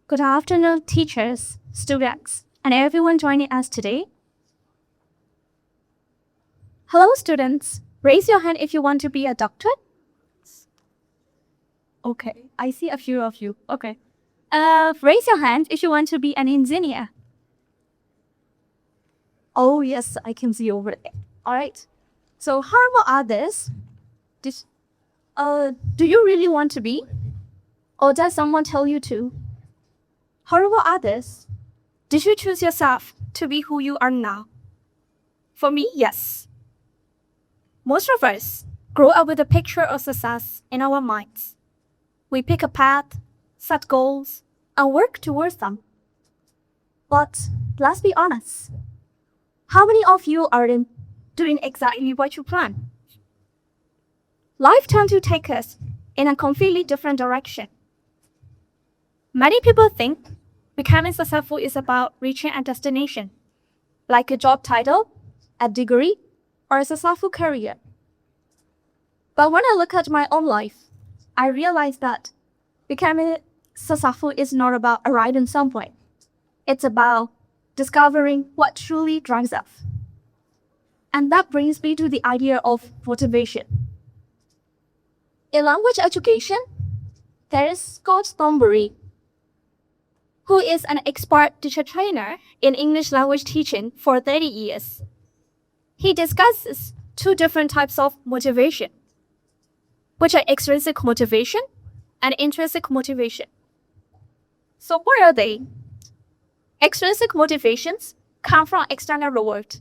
Good afternoon, teachers, students, and everyone joining us today. Hello, students. Raise your hand if you want to be a doctor. Okay, I see a few of you. Okay. Raise your hand if you want to be an engineer. Oh, yes, I can see over there. All right. So how about others? Do you really want to be? Or does someone tell you to? How about others? Did you choose yourself to be who you are now? For me, yes. Most of us grow up with a picture of success in our minds. We pick a path, set goals, and work towards them. But let's be honest. How many of you are doing exactly what you plan? Life tends to take us in a completely different direction. Many people think becoming successful is about reaching a destination, like a job title, a degree, or a successful career. But when I look at my own life, I realize that becoming successful is not about arriving somewhere. It's about discovering what truly drives us. And that brings me to the idea of motivation. In language education, there is Scott Thornbury, who is an expert teacher trainer in English language teaching for 30 years. He discusses two different types of motivation, which are extrinsic motivation and intrinsic motivation. So what are they? Extrinsic motivations come from external reward.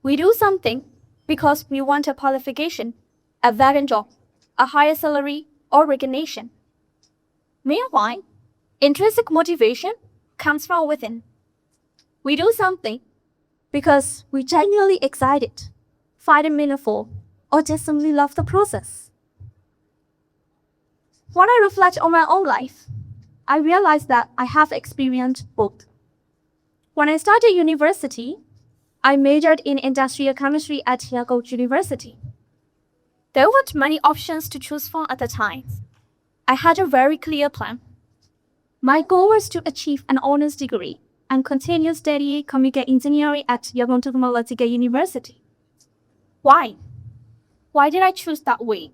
We do something because we want a qualification, a better job, a higher salary, or recognition. Meanwhile, intrinsic motivation comes from within. We do something because we genuinely excited, find it meaningful, or just simply love the process. When I reflect on my own life, I realize that I have experienced both. When I started university, I majored in industrial chemistry at Yangon University. There weren't many options to choose from at the time. I had a very clear plan. My goal was to achieve an honors degree and continue studying computer engineering at Yangon Technological University. Why? Why did I choose that way?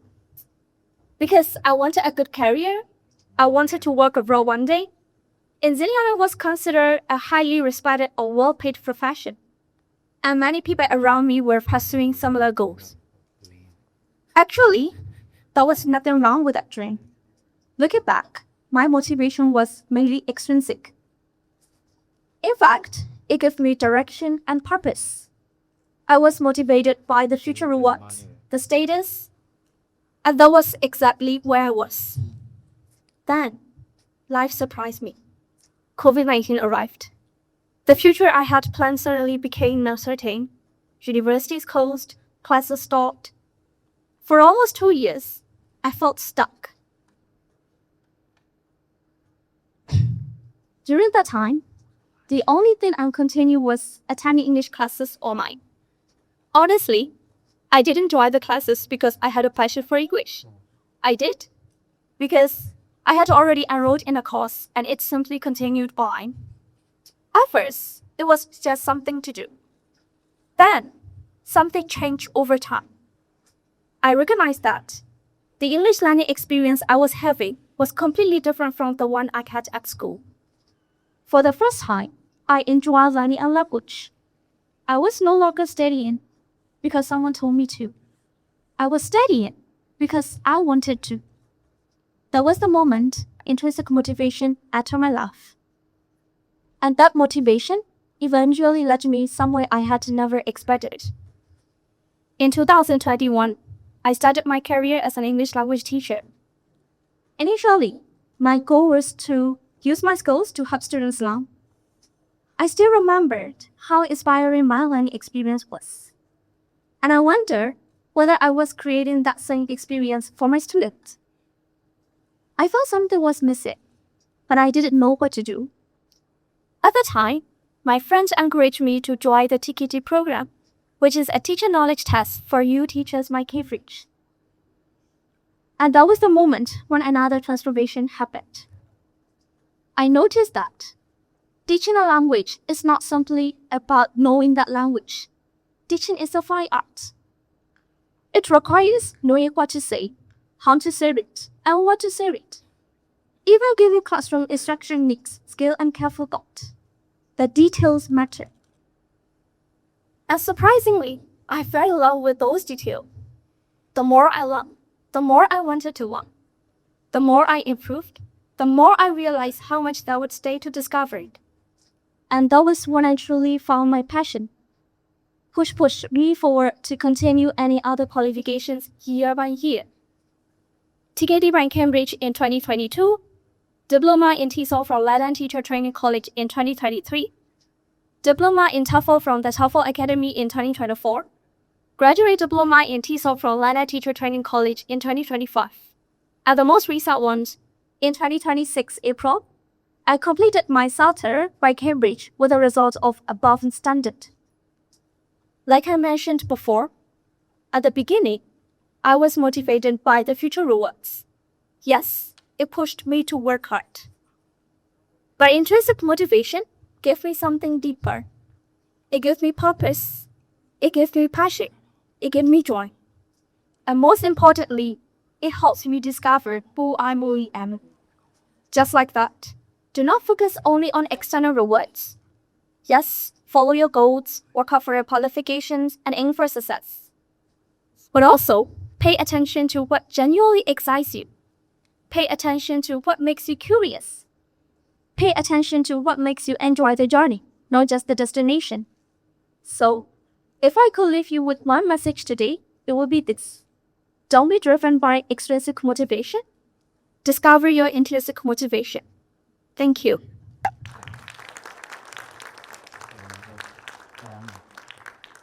Because I wanted a good career. I wanted to work abroad one day. Engineering was considered a highly respected or well-paid profession, and many people around me were pursuing similar goals. Actually, there was nothing wrong with that dream. Looking back, my motivation was mainly extrinsic. In fact, it gave me direction and purpose. I was motivated by the future rewards, the status, and that was exactly where I was. Then, life surprised me. COVID-19 arrived. The future I had planned suddenly became uncertain. Universities closed, classes stopped. For almost 2 years, I felt stuck. During that time, the only thing I continued was attending English classes online. Honestly, I didn't join the classes because I had a passion for English. I did because I had already enrolled in a course and it simply continued on. At first, it was just something to do. Then, something changed over time. I recognized that the English learning experience I was having was completely different from the one I had at school. For the first time, I enjoyed learning a language. I was no longer studying because someone told me to. I was studying because I wanted to. That was the moment intrinsic motivation entered my life. And that motivation eventually led me somewhere I had never expected. In 2021, I started my career as an English language teacher. Initially, my goal was to use my skills to help students learn. I still remembered how inspiring my learning experience was. And I wondered whether I was creating that same experience for my students. I felt something was missing, but I didn't know what to do. At the time, my friends encouraged me to join the TKT program, which is a teacher knowledge test for you teachers my Cambridge. And that was the moment when another transformation happened. I noticed that teaching a language is not simply about knowing that language. Teaching is a fine art. It requires knowing what to say, how to say it, and what to say it. Even giving classroom instruction needs skill and careful thought. The details matter. And surprisingly, I fell in love with those details. The more I learned, the more I wanted to learn. The more I improved, the more I realized how much there would stay to discover it. And that was when I truly found my passion, which pushed me forward to continue any other qualifications year by year. TKD by Cambridge in 2022, Diploma in TESOL from Latin Teacher Training College in 2023, Diploma in TOEFL from the TOEFL Academy in 2024, Graduate Diploma in TESOL from Latin Teacher Training College in 2025. And the most recent ones, in 2026 April, I completed my SATER by Cambridge with a result of above standard. Like I mentioned before, at the beginning, I was motivated by the future rewards. Yes, it pushed me to work hard. But intrinsic motivation gave me something deeper. It gave me purpose. It gave me passion. It gave me joy. And most importantly, it helps me discover who I really am. Just like that, do not focus only on external rewards. Yes, follow your goals, work hard for your qualifications, and aim for success. But also, pay attention to what genuinely excites you. Pay attention to what makes you curious. Pay attention to what makes you enjoy the journey, not just the destination. So, if I could leave you with one message today, it would be this. Don't be driven by extrinsic motivation. Discover your intrinsic motivation. Thank you.